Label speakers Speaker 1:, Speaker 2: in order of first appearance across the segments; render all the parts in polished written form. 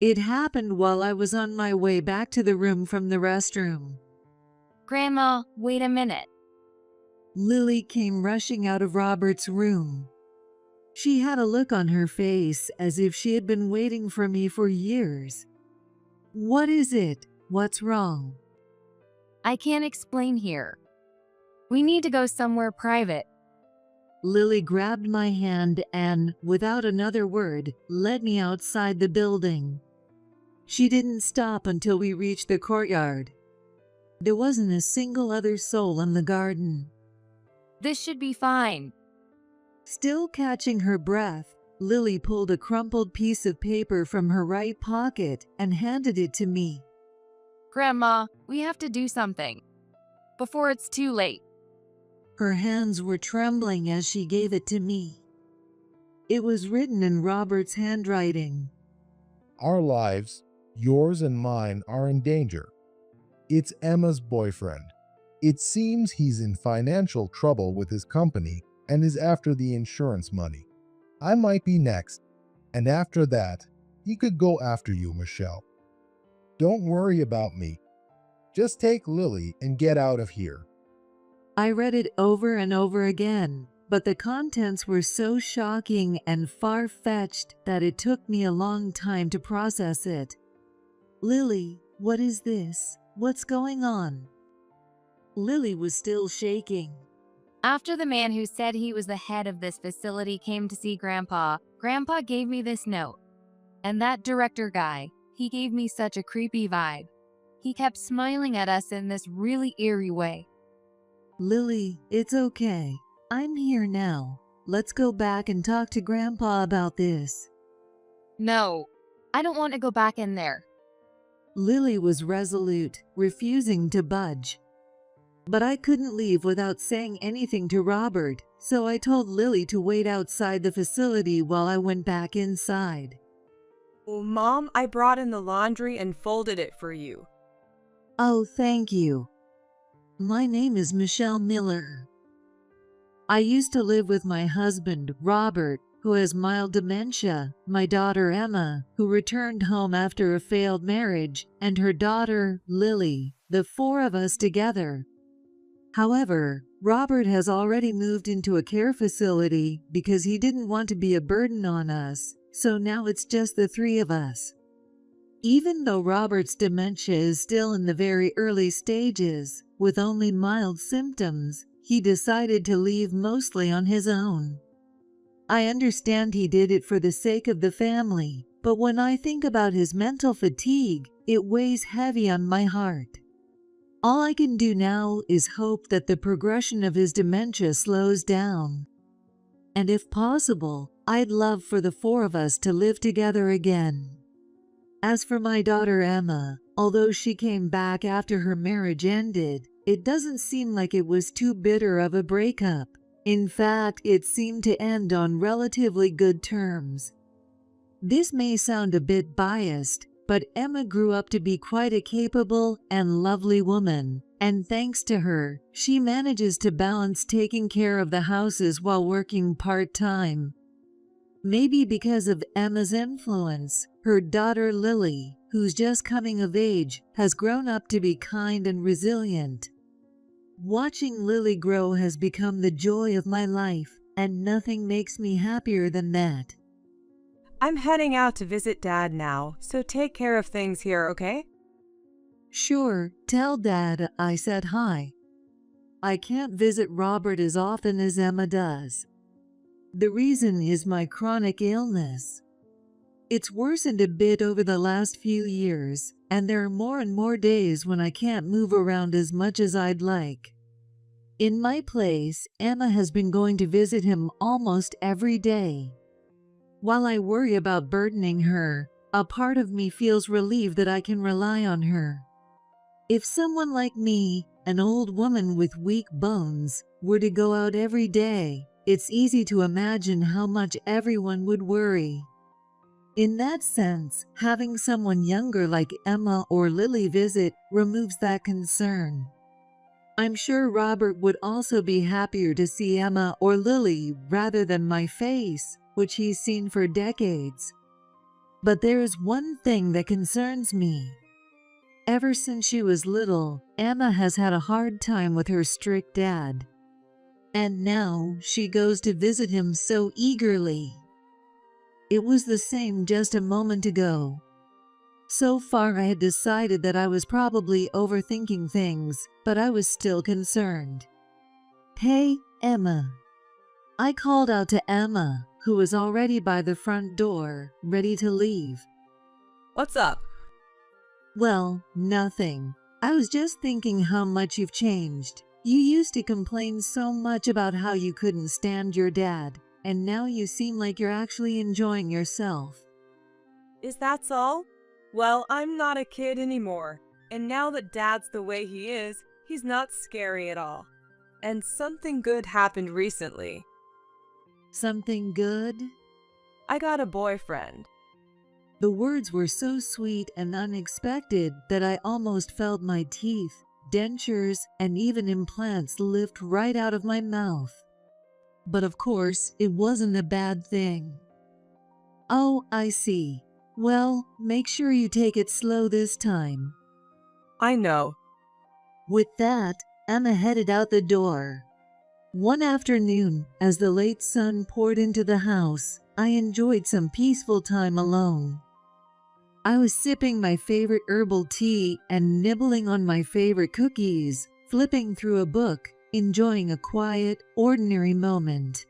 Speaker 1: It happened while I was on my way back to the room from the restroom.
Speaker 2: Grandma, wait a minute.
Speaker 1: Lily came rushing out of Robert's room. She had a look on her face as if she had been waiting for me for years. What is it? What's wrong?
Speaker 2: I can't explain here. We need to go somewhere private.
Speaker 1: Lily grabbed my hand and, without another word, led me outside the building. She didn't stop until we reached the courtyard. There wasn't a single other soul in the garden.
Speaker 2: This should be fine.
Speaker 1: Still catching her breath, Lily pulled a crumpled piece of paper from her right pocket and handed it to me.
Speaker 2: Grandma, we have to do something before it's too late.
Speaker 1: Her hands were trembling as she gave it to me. It was written in Robert's handwriting.
Speaker 3: Our lives, yours and mine, are in danger. It's Emma's boyfriend. It seems he's in financial trouble with his company and is after the insurance money. I might be next, and after that, he could go after you, Michelle. Don't worry about me. Just take Lily and get out of here.
Speaker 1: I read it over and over again, but the contents were so shocking and far-fetched that it took me a long time to process it. Lily, what is this? What's going on? Lily was still shaking.
Speaker 2: After the man who said he was the head of this facility came to see Grandpa, Grandpa gave me this note. And that director guy, he gave me such a creepy vibe. He kept smiling at us in this really eerie way.
Speaker 1: Lily, it's okay. I'm here now. Let's go back and talk to Grandpa about this.
Speaker 2: No, I don't want to go back in there.
Speaker 1: Lily was resolute, refusing to budge. But I couldn't leave without saying anything to Robert, so I told Lily to wait outside the facility while I went back inside.
Speaker 4: Well, Mom, I brought in the laundry and folded it for you.
Speaker 1: Oh, thank you. My name is Michelle Miller. I used to live with my husband, Robert, who has mild dementia, my daughter Emma, who returned home after a failed marriage, and her daughter, Lily, the four of us together. However, Robert has already moved into a care facility because he didn't want to be a burden on us, so now it's just the three of us. Even though Robert's dementia is still in the very early stages, with only mild symptoms, he decided to leave mostly on his own. I understand he did it for the sake of the family, but when I think about his mental fatigue, it weighs heavy on my heart. All I can do now is hope that the progression of his dementia slows down. And if possible, I'd love for the four of us to live together again. As for my daughter Emma, although she came back after her marriage ended, it doesn't seem like it was too bitter of a breakup. In fact, it seemed to end on relatively good terms. This may sound a bit biased, but Emma grew up to be quite a capable and lovely woman, and thanks to her, she manages to balance taking care of the houses while working part-time. Maybe because of Emma's influence, her daughter Lily, who's just coming of age, has grown up to be kind and resilient. Watching Lily grow has become the joy of my life, and nothing makes me happier than that.
Speaker 4: I'm heading out to visit Dad now, so take care of things here, okay?
Speaker 1: Sure, tell Dad I said hi. I can't visit Robert as often as Emma does. The reason is my chronic illness. It's worsened a bit over the last few years, and there are more and more days when I can't move around as much as I'd like. In my place, Emma has been going to visit him almost every day. While I worry about burdening her, a part of me feels relieved that I can rely on her. If someone like me, an old woman with weak bones, were to go out every day, it's easy to imagine how much everyone would worry. In that sense, having someone younger like Emma or Lily visit removes that concern. I'm sure Robert would also be happier to see Emma or Lily rather than my face, which he's seen for decades. But there is one thing that concerns me. Ever since she was little, Emma has had a hard time with her strict dad. And now she goes to visit him so eagerly. It was the same just a moment ago. So far I had decided that I was probably overthinking things, but I was still concerned. "Hey, Emma." I called out to Emma, who was already by the front door, ready to leave.
Speaker 4: What's up?
Speaker 1: "Well, nothing. I was just thinking how much you've changed. You used to complain so much about how you couldn't stand your dad, and now you seem like you're actually enjoying yourself."
Speaker 4: Is that all? Well, I'm not a kid anymore. And now that Dad's the way he is, he's not scary at all. And something good happened recently.
Speaker 1: "Something good?"
Speaker 4: I got a boyfriend.
Speaker 1: The words were so sweet and unexpected that I almost felt my teeth, dentures, and even implants lift right out of my mouth. But of course, it wasn't a bad thing. "Oh, I see. Well, make sure you take it slow this time."
Speaker 4: I know.
Speaker 1: With that, Emma headed out the door. One afternoon, as the late sun poured into the house, I enjoyed some peaceful time alone. I was sipping my favorite herbal tea and nibbling on my favorite cookies, flipping through a book, enjoying a quiet, ordinary moment.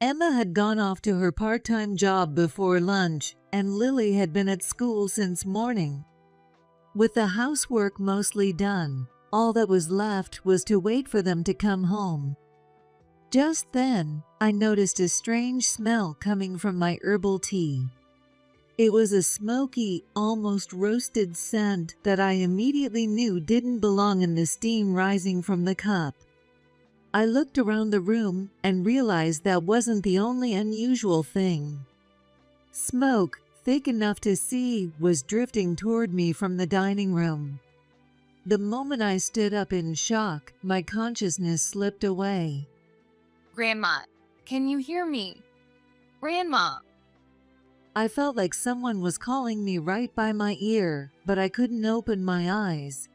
Speaker 1: Emma had gone off to her part-time job before lunch, and Lily had been at school since morning. With the housework mostly done, all that was left was to wait for them to come home. Just then, I noticed a strange smell coming from my herbal tea. It was a smoky, almost roasted scent that I immediately knew didn't belong in the steam rising from the cup. I looked around the room and realized that wasn't the only unusual thing. Smoke, thick enough to see, was drifting toward me from the dining room. The moment I stood up in shock, my consciousness slipped away.
Speaker 2: Grandma, can you hear me? Grandma!
Speaker 1: I felt like someone was calling me right by my ear, but I couldn't open my eyes.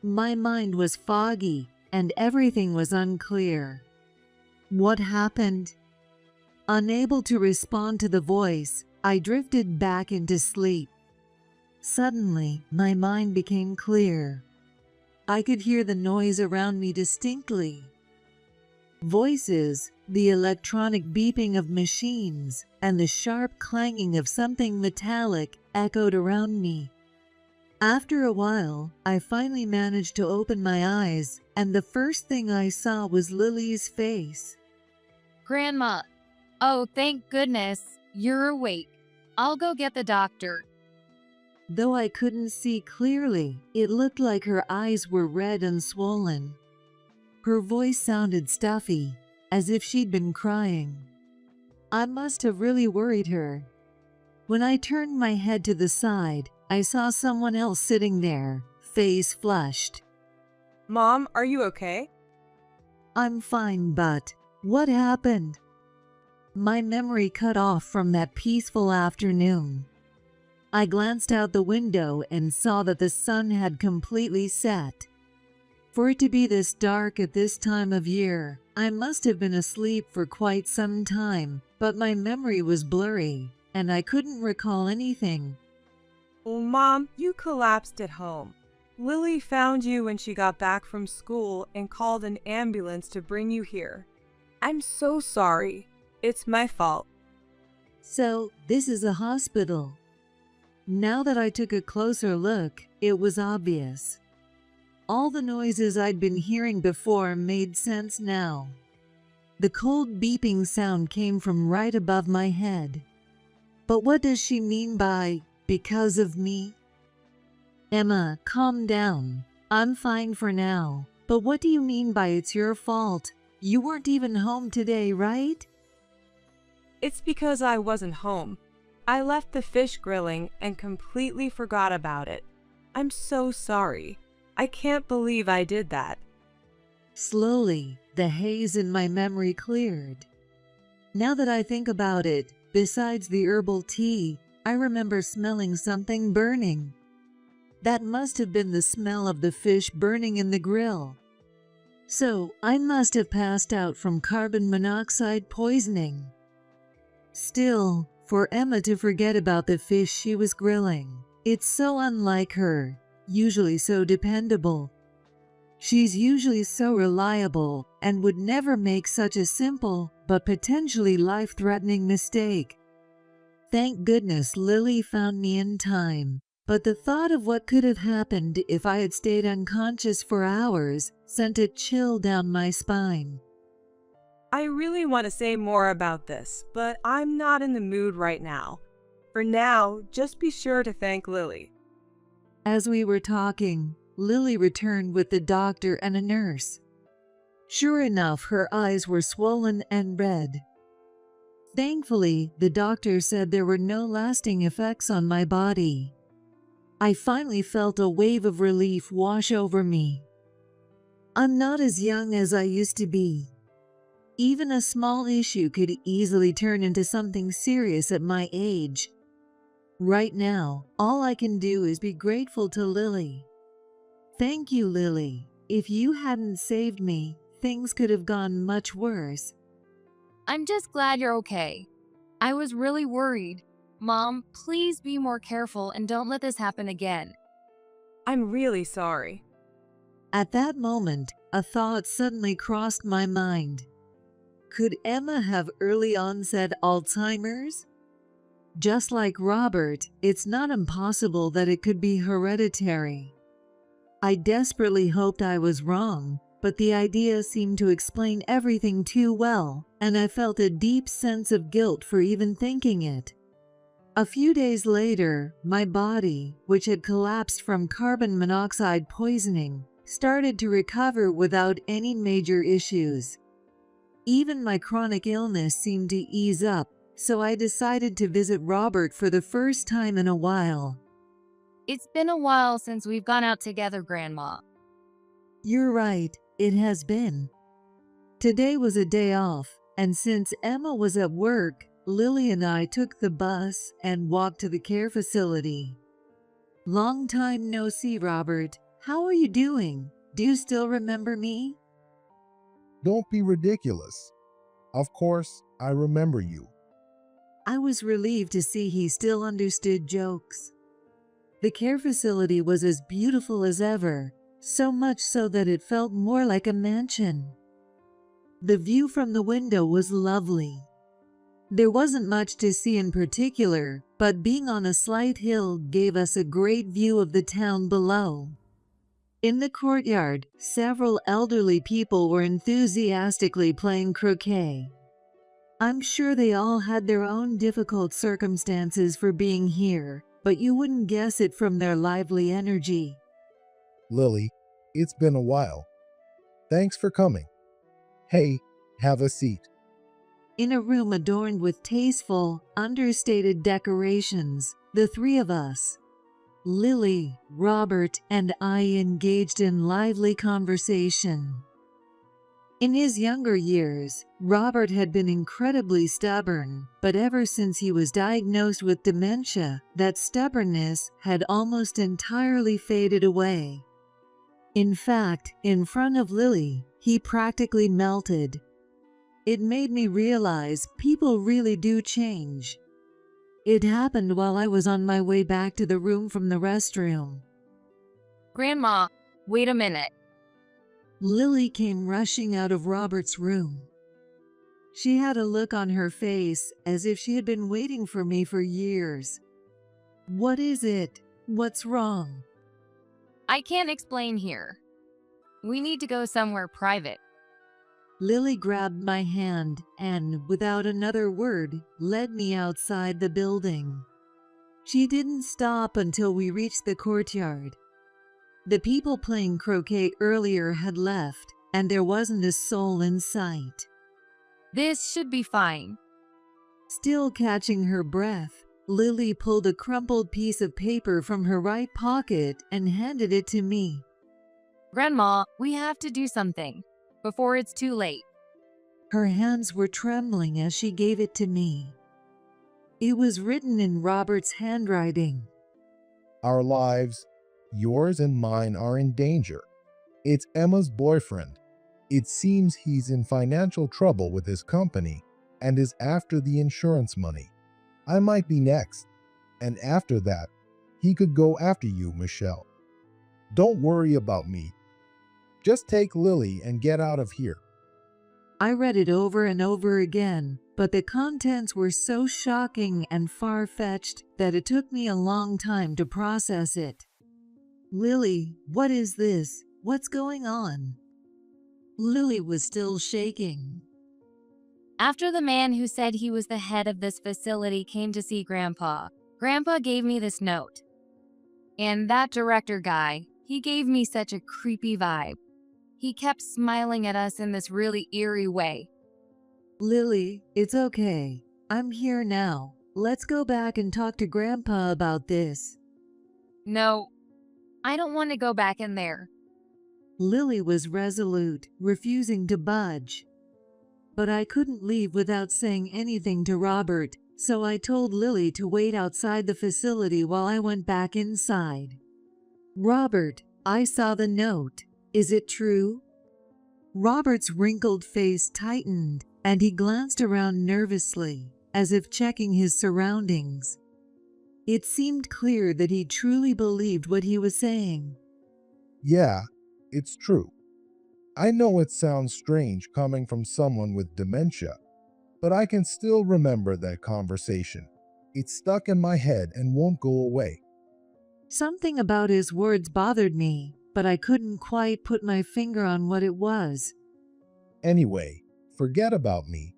Speaker 1: My mind was foggy, and everything was unclear. What happened? Unable to respond to the voice, I drifted back into sleep. Suddenly, my mind became clear. I could hear the noise around me distinctly. Voices, the electronic beeping of machines, and the sharp clanging of something metallic echoed around me. After a while, I finally managed to open my eyes, and the first thing I saw was Lily's face.
Speaker 2: Grandma! Oh, thank goodness, you're awake. I'll go get the doctor.
Speaker 1: Though I couldn't see clearly, it looked like her eyes were red and swollen. Her voice sounded stuffy, as if she'd been crying. I must have really worried her. When I turned my head to the side, I saw someone else sitting there, face flushed.
Speaker 4: Mom, are you okay?
Speaker 1: "I'm fine, but what happened?" My memory cut off from that peaceful afternoon. I glanced out the window and saw that the sun had completely set. For it to be this dark at this time of year, I must have been asleep for quite some time, but my memory was blurry, and I couldn't recall anything.
Speaker 4: Well, Mom, you collapsed at home. Lily found you when she got back from school and called an ambulance to bring you here. I'm so sorry. It's my fault.
Speaker 1: So, this is a hospital. Now that I took a closer look, it was obvious. All the noises I'd been hearing before made sense now. The cold beeping sound came from right above my head. But what does she mean by, because of me? "Emma, calm down. I'm fine for now. But what do you mean by it's your fault? You weren't even home today, right?"
Speaker 4: It's because I wasn't home. I left the fish grilling and completely forgot about it. I'm so sorry. I can't believe I did that.
Speaker 1: Slowly, the haze in my memory cleared. Now that I think about it, besides the herbal tea, I remember smelling something burning. That must have been the smell of the fish burning in the grill. So, I must have passed out from carbon monoxide poisoning. Still, for Emma to forget about the fish she was grilling, it's so unlike her, usually so dependable. She's usually so reliable and would never make such a simple but potentially life-threatening mistake. Thank goodness Lily found me in time, but the thought of what could have happened if I had stayed unconscious for hours sent a chill down my spine.
Speaker 4: I really want to say more about this, but I'm not in the mood right now. For now, just be sure to thank Lily.
Speaker 1: As we were talking, Lily returned with the doctor and a nurse. Sure enough, her eyes were swollen and red. Thankfully, the doctor said there were no lasting effects on my body. I finally felt a wave of relief wash over me. I'm not as young as I used to be. Even a small issue could easily turn into something serious at my age. Right now, all I can do is be grateful to Lily. Thank you, Lily. If you hadn't saved me, things could have gone much worse.
Speaker 2: I'm just glad you're okay. I was really worried. Mom, please be more careful and don't let this happen again.
Speaker 4: I'm really sorry.
Speaker 1: At that moment, a thought suddenly crossed my mind. Could Emma have early onset Alzheimer's? Just like Robert, it's not impossible that it could be hereditary. I desperately hoped I was wrong, but the idea seemed to explain everything too well, and I felt a deep sense of guilt for even thinking it. A few days later, my body, which had collapsed from carbon monoxide poisoning, started to recover without any major issues. Even my chronic illness seemed to ease up, so I decided to visit Robert for the first time in a while.
Speaker 2: It's been a while since we've gone out together, Grandma.
Speaker 1: You're right, it has been. Today was a day off, and since Emma was at work, Lily and I took the bus and walked to the care facility. Long time no see, Robert. How are you doing? Do you still remember me?
Speaker 3: Don't be ridiculous. Of course, I remember you.
Speaker 1: I was relieved to see he still understood jokes. The care facility was as beautiful as ever, so much so that it felt more like a mansion. The view from the window was lovely. There wasn't much to see in particular, but being on a slight hill gave us a great view of the town below. In the courtyard, several elderly people were enthusiastically playing croquet. I'm sure they all had their own difficult circumstances for being here, but you wouldn't guess it from their lively energy.
Speaker 3: Lily, it's been a while. Thanks for coming. Hey, have a seat.
Speaker 1: In a room adorned with tasteful, understated decorations, the three of us, Lily, Robert, and I, engaged in lively conversation. In his younger years, Robert had been incredibly stubborn, but ever since he was diagnosed with dementia, that stubbornness had almost entirely faded away. In fact, in front of Lily, he practically melted. It made me realize people really do change. It happened while I was on my way back to the room from the restroom.
Speaker 2: Grandma, wait a minute.
Speaker 1: Lily came rushing out of Robert's room. She had a look on her face as if she had been waiting for me for years. What is it? What's wrong?
Speaker 2: I can't explain here. We need to go somewhere private.
Speaker 1: Lily grabbed my hand and, without another word, led me outside the building. She didn't stop until we reached the courtyard. The people playing croquet earlier had left, and there wasn't a soul in sight.
Speaker 2: This should be fine.
Speaker 1: Still catching her breath, Lily pulled a crumpled piece of paper from her right pocket and handed it to me.
Speaker 2: Grandma, we have to do something before it's too late.
Speaker 1: Her hands were trembling as she gave it to me. It was written in Robert's handwriting.
Speaker 3: Our lives, yours and mine, are in danger. It's Emma's boyfriend. It seems he's in financial trouble with his company and is after the insurance money. I might be next, and after that, he could go after you, Michelle. Don't worry about me. Just take Lily and get out of here.
Speaker 1: I read it over and over again, but the contents were so shocking and far-fetched that it took me a long time to process it. Lily, what is this? What's going on? Lily was still shaking.
Speaker 2: After the man who said he was the head of this facility came to see Grandpa, Grandpa gave me this note. And that director guy, he gave me such a creepy vibe. He kept smiling at us in this really eerie way.
Speaker 1: Lily, it's okay. I'm here now. Let's go back and talk to Grandpa about this.
Speaker 2: No, I don't want to go back in there.
Speaker 1: Lily was resolute, refusing to budge. But I couldn't leave without saying anything to Robert, so I told Lily to wait outside the facility while I went back inside. Robert, I saw the note. Is it true? Robert's wrinkled face tightened, and he glanced around nervously, as if checking his surroundings. It seemed clear that he truly believed what he was saying.
Speaker 3: Yeah, it's true. I know it sounds strange coming from someone with dementia, but I can still remember that conversation. It's stuck in my head and won't go away.
Speaker 1: Something about his words bothered me, but I couldn't quite put my finger on what it was.
Speaker 3: Anyway, forget about me.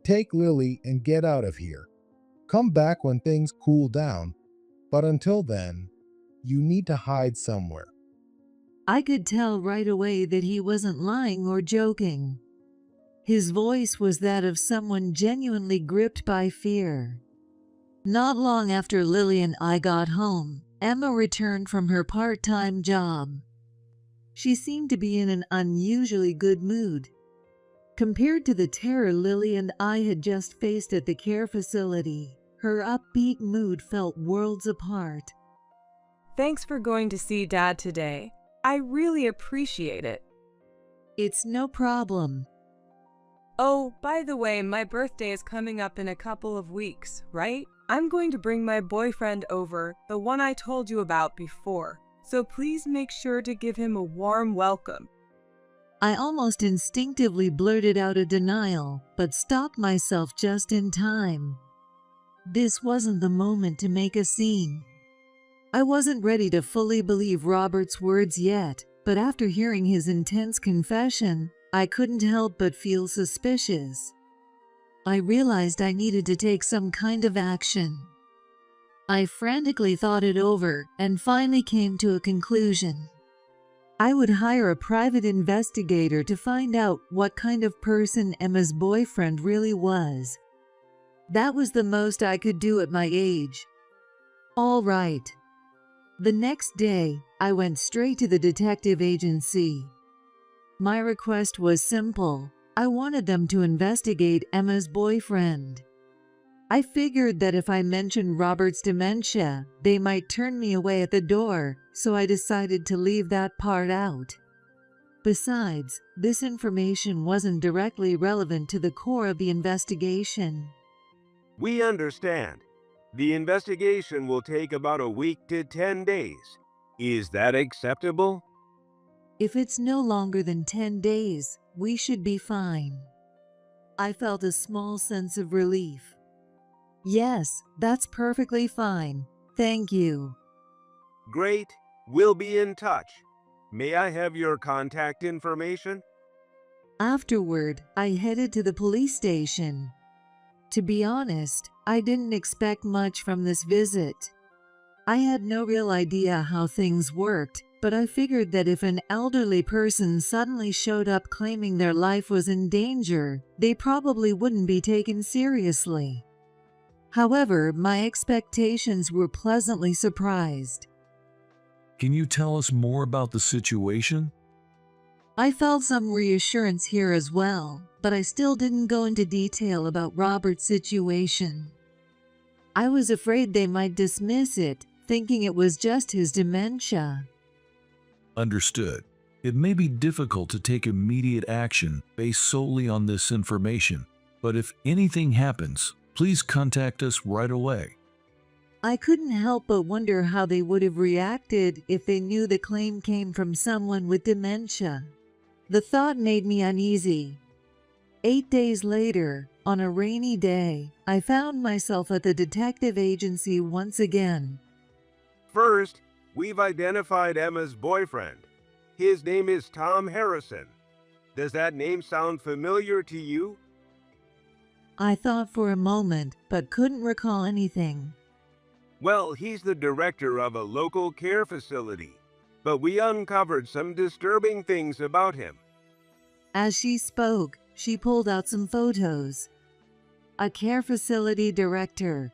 Speaker 3: Take Lily and get out of here. Come back when things cool down, but until then, you need to hide somewhere.
Speaker 1: I could tell right away that he wasn't lying or joking. His voice was that of someone genuinely gripped by fear. Not long after Lily and I got home, Emma returned from her part-time job. She seemed to be in an unusually good mood. Compared to the terror Lily and I had just faced at the care facility, her upbeat mood felt worlds apart.
Speaker 4: Thanks for going to see Dad today. I really appreciate it.
Speaker 1: It's no problem.
Speaker 4: Oh, by the way, my birthday is coming up in a couple of weeks, right? I'm going to bring my boyfriend over, the one I told you about before, so please make sure to give him a warm welcome.
Speaker 1: I almost instinctively blurted out a denial, but stopped myself just in time. This wasn't the moment to make a scene. I wasn't ready to fully believe Robert's words yet, but after hearing his intense confession, I couldn't help but feel suspicious. I realized I needed to take some kind of action. I frantically thought it over and finally came to a conclusion. I would hire a private investigator to find out what kind of person Emma's boyfriend really was. That was the most I could do at my age. All right. The next day, I went straight to the detective agency. My request was simple. I wanted them to investigate Emma's boyfriend. I figured that if I mentioned Robert's dementia, they might turn me away at the door, so I decided to leave that part out. Besides, this information wasn't directly relevant to the core of the investigation.
Speaker 5: We understand. The investigation will take about a week to 10 days. Is that acceptable?
Speaker 1: If it's no longer than 10 days, we should be fine. I felt a small sense of relief. Yes, that's perfectly fine. Thank you.
Speaker 5: Great. We'll be in touch. May I have your contact information?
Speaker 1: Afterward, I headed to the police station. To be honest, I didn't expect much from this visit. I had no real idea how things worked, but I figured that if an elderly person suddenly showed up claiming their life was in danger, they probably wouldn't be taken seriously. However, my expectations were pleasantly surprised.
Speaker 6: Can you tell us more about the situation?
Speaker 1: I felt some reassurance here as well, but I still didn't go into detail about Robert's situation. I was afraid they might dismiss it, thinking it was just his dementia.
Speaker 6: Understood. It may be difficult to take immediate action based solely on this information, but if anything happens, please contact us right away.
Speaker 1: I couldn't help but wonder how they would have reacted if they knew the claim came from someone with dementia. The thought made me uneasy. 8 days later, on a rainy day, I found myself at the detective agency once again.
Speaker 5: First, we've identified Emma's boyfriend. His name is Tom Harrison. Does that name sound familiar to you?
Speaker 1: I thought for a moment, but couldn't recall anything.
Speaker 5: Well, he's the director of a local care facility, but we uncovered some disturbing things about him.
Speaker 1: As she spoke, she pulled out some photos. A care facility director.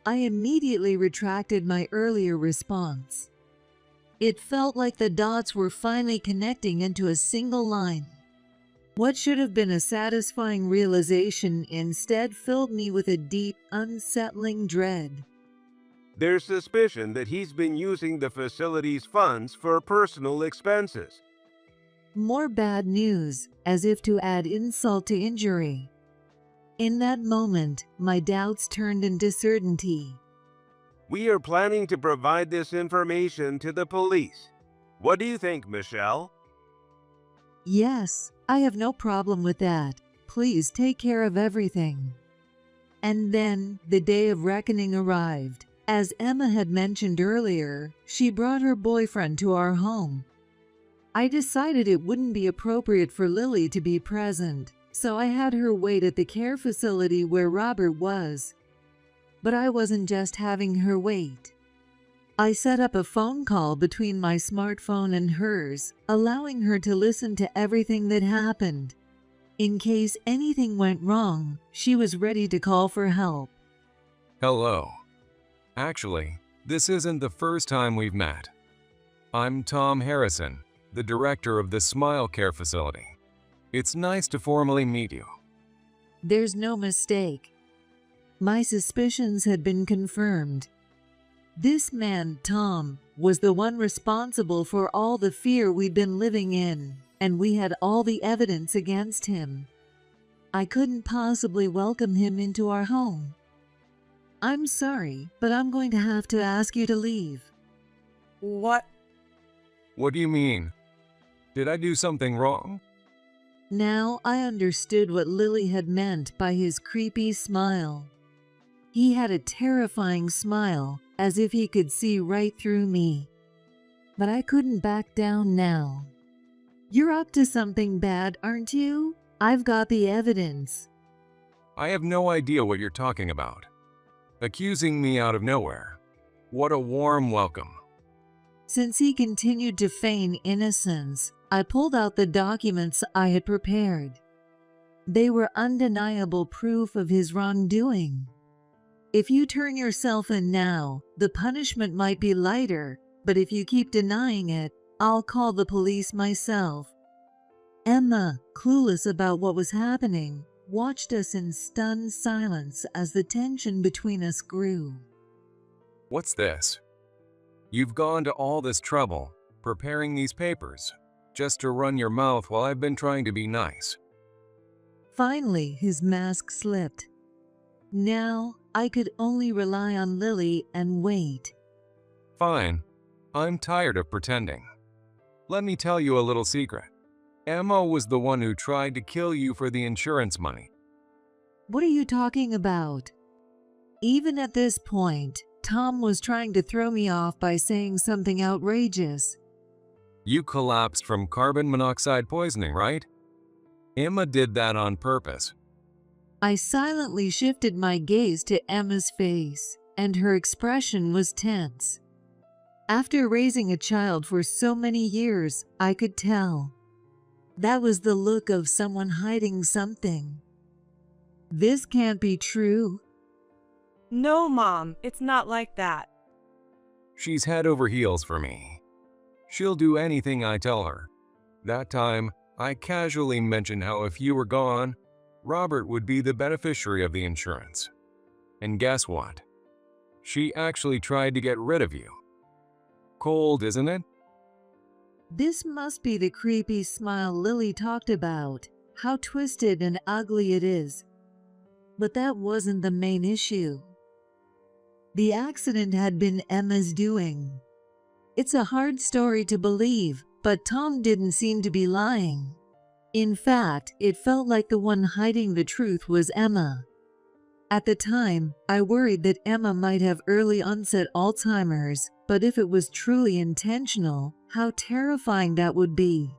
Speaker 1: I immediately retracted my earlier response. It felt like the dots were finally connecting into a single line. What should have been a satisfying realization instead filled me with a deep, unsettling dread.
Speaker 5: There's suspicion that he's been using the facility's funds for personal expenses.
Speaker 1: More bad news, as if to add insult to injury. In that moment, my doubts turned into certainty.
Speaker 5: We are planning to provide this information to the police. What do you think, Michelle?
Speaker 1: Yes, I have no problem with that. Please take care of everything. And then, the day of reckoning arrived. As Emma had mentioned earlier, she brought her boyfriend to our home. I decided it wouldn't be appropriate for Lily to be present, so I had her wait at the care facility where Robert was. But I wasn't just having her wait. I set up a phone call between my smartphone and hers, allowing her to listen to everything that happened. In case anything went wrong, she was ready to call for help.
Speaker 7: Hello. Actually, this isn't the first time we've met. I'm Tom Harrison, the director of the Smile Care Facility. It's nice to formally meet you.
Speaker 1: There's no mistake. My suspicions had been confirmed. This man, Tom, was the one responsible for all the fear we'd been living in, and we had all the evidence against him. I couldn't possibly welcome him into our home. I'm sorry, but I'm going to have to ask you to leave.
Speaker 4: What?
Speaker 7: What do you mean? Did I do something wrong?
Speaker 1: Now I understood what Lily had meant by his creepy smile. He had a terrifying smile, as if he could see right through me. But I couldn't back down now. You're up to something bad, aren't you? I've got the evidence.
Speaker 7: I have no idea what you're talking about. Accusing me out of nowhere. What a warm welcome.
Speaker 1: Since he continued to feign innocence, I pulled out the documents I had prepared. They were undeniable proof of his wrongdoing. If you turn yourself in now, the punishment might be lighter, but if you keep denying it, I'll call the police myself. Emma, clueless about what was happening, watched us in stunned silence as the tension between us grew.
Speaker 7: What's this? You've gone to all this trouble, preparing these papers, just to run your mouth while I've been trying to be nice.
Speaker 1: Finally, his mask slipped. Now, I could only rely on Lily and wait.
Speaker 7: Fine. I'm tired of pretending. Let me tell you a little secret. Emma was the one who tried to kill you for the insurance money.
Speaker 1: What are you talking about? Even at this point, Tom was trying to throw me off by saying something outrageous.
Speaker 7: You collapsed from carbon monoxide poisoning, right? Emma did that on purpose.
Speaker 1: I silently shifted my gaze to Emma's face, and her expression was tense. After raising a child for so many years, I could tell. That was the look of someone hiding something. This can't be true.
Speaker 4: No, Mom, it's not like that.
Speaker 7: She's head over heels for me. She'll do anything I tell her. That time, I casually mentioned how if you were gone, Robert would be the beneficiary of the insurance. And guess what? She actually tried to get rid of you. Cold, isn't it?
Speaker 1: This must be the creepy smile Lily talked about. How twisted and ugly it is. But that wasn't the main issue. The accident had been Emma's doing. It's a hard story to believe, but Tom didn't seem to be lying. In fact, it felt like the one hiding the truth was Emma. At the time, I worried that Emma might have early onset Alzheimer's, but if it was truly intentional, how terrifying that would be.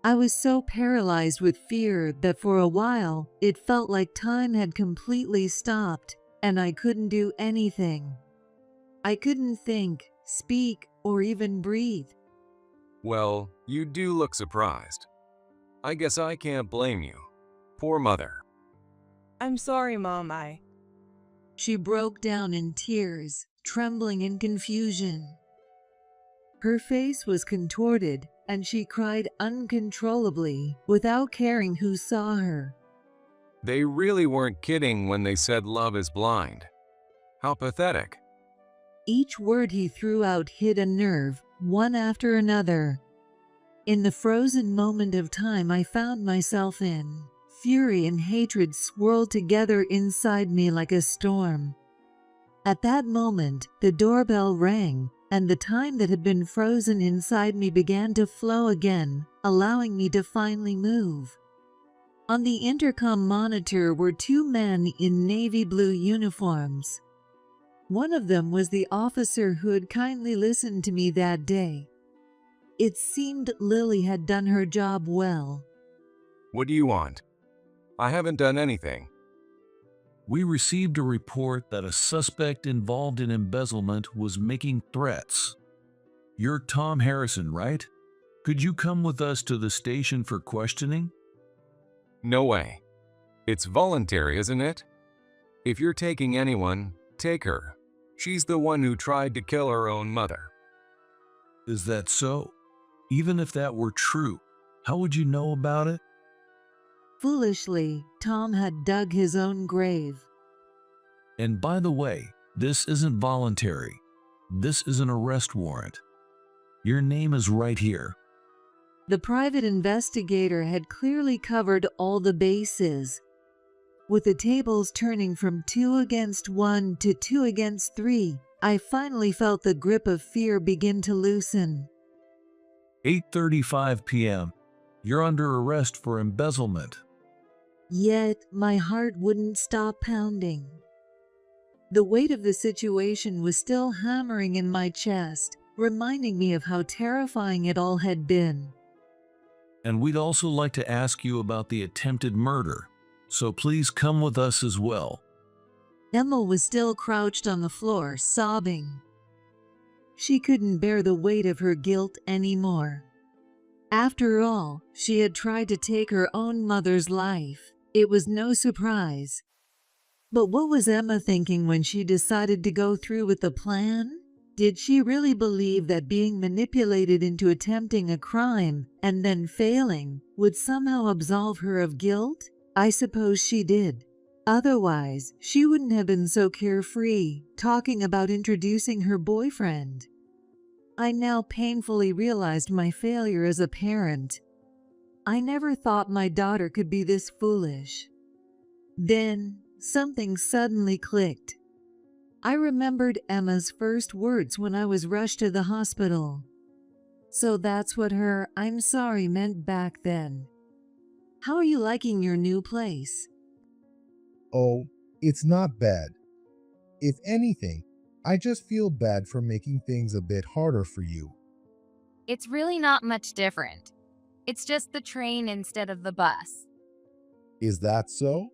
Speaker 1: I was so paralyzed with fear that for a while, it felt like time had completely stopped, and I couldn't do anything. I couldn't think, speak, or even breathe.
Speaker 7: Well, you do look surprised. I guess I can't blame you. Poor mother.
Speaker 4: I'm sorry, Mom.
Speaker 1: She broke down in tears, trembling in confusion. Her face was contorted, and she cried uncontrollably, without caring who saw her.
Speaker 7: They really weren't kidding when they said love is blind. How pathetic.
Speaker 1: Each word he threw out hit a nerve, one after another. In the frozen moment of time I found myself in, fury and hatred swirled together inside me like a storm. At that moment, the doorbell rang, and the time that had been frozen inside me began to flow again, allowing me to finally move. On the intercom monitor were two men in navy blue uniforms. One of them was the officer who had kindly listened to me that day. It seemed Lily had done her job well.
Speaker 7: What do you want? I haven't done anything.
Speaker 6: We received a report that a suspect involved in embezzlement was making threats. You're Tom Harrison, right? Could you come with us to the station for questioning?
Speaker 7: No way. It's voluntary, isn't it? If you're taking anyone, take her. She's the one who tried to kill her own mother.
Speaker 6: Is that so? Even if that were true, how would you know about it?
Speaker 1: Foolishly, Tom had dug his own grave.
Speaker 6: And by the way, this isn't voluntary. This is an arrest warrant. Your name is right here.
Speaker 1: The private investigator had clearly covered all the bases. With the tables turning from 2 against 1 to 2 against 3, I finally felt the grip of fear begin to loosen.
Speaker 6: 8:35 p.m. You're under arrest for embezzlement.
Speaker 1: Yet, my heart wouldn't stop pounding. The weight of the situation was still hammering in my chest, reminding me of how terrifying it all had been.
Speaker 6: And we'd also like to ask you about the attempted murder, so please come with us as well.
Speaker 1: Emma was still crouched on the floor, sobbing. She couldn't bear the weight of her guilt anymore. After all, she had tried to take her own mother's life. It was no surprise. But what was Emma thinking when she decided to go through with the plan? Did she really believe that being manipulated into attempting a crime and then failing would somehow absolve her of guilt? I suppose she did. Otherwise, she wouldn't have been so carefree, talking about introducing her boyfriend. I now painfully realized my failure as a parent. I never thought my daughter could be this foolish. Then, something suddenly clicked. I remembered Emma's first words when I was rushed to the hospital. So that's what her "I'm sorry" meant back then. How are you liking your new place?
Speaker 3: Oh, it's not bad. If anything, I just feel bad for making things a bit harder for you.
Speaker 2: It's really not much different. It's just the train instead of the bus.
Speaker 3: Is that so?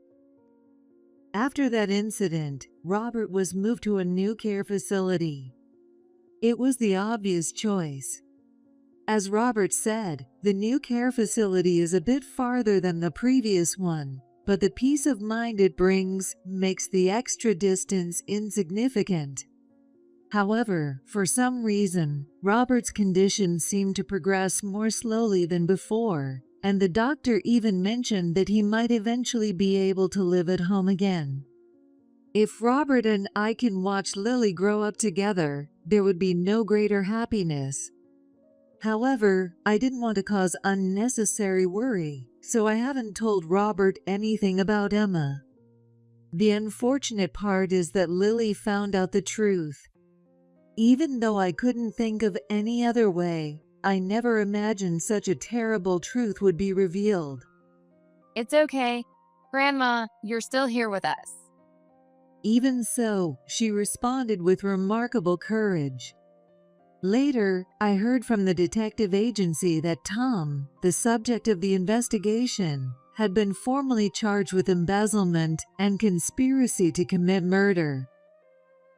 Speaker 1: After that incident, Robert was moved to a new care facility. It was the obvious choice. As Robert said, the new care facility is a bit farther than the previous one, but the peace of mind it brings makes the extra distance insignificant. However, for some reason, Robert's condition seemed to progress more slowly than before, and the doctor even mentioned that he might eventually be able to live at home again. If Robert and I can watch Lily grow up together, there would be no greater happiness. However, I didn't want to cause unnecessary worry, so I haven't told Robert anything about Emma. The unfortunate part is that Lily found out the truth. Even though I couldn't think of any other way, I never imagined such a terrible truth would be revealed.
Speaker 2: It's okay. Grandma, you're still here with us.
Speaker 1: Even so, she responded with remarkable courage. Later, I heard from the detective agency that Tom, the subject of the investigation, had been formally charged with embezzlement and conspiracy to commit murder.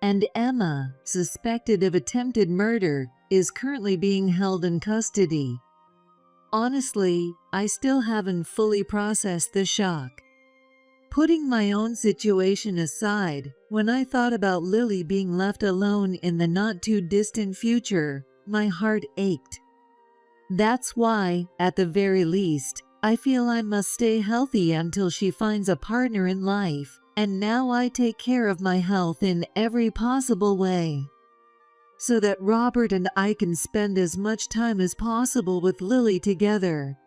Speaker 1: And Emma, suspected of attempted murder, is currently being held in custody. Honestly, I still haven't fully processed the shock. Putting my own situation aside, when I thought about Lily being left alone in the not-too-distant future, my heart ached. That's why, at the very least, I feel I must stay healthy until she finds a partner in life, and now I take care of my health in every possible way, so that Robert and I can spend as much time as possible with Lily together.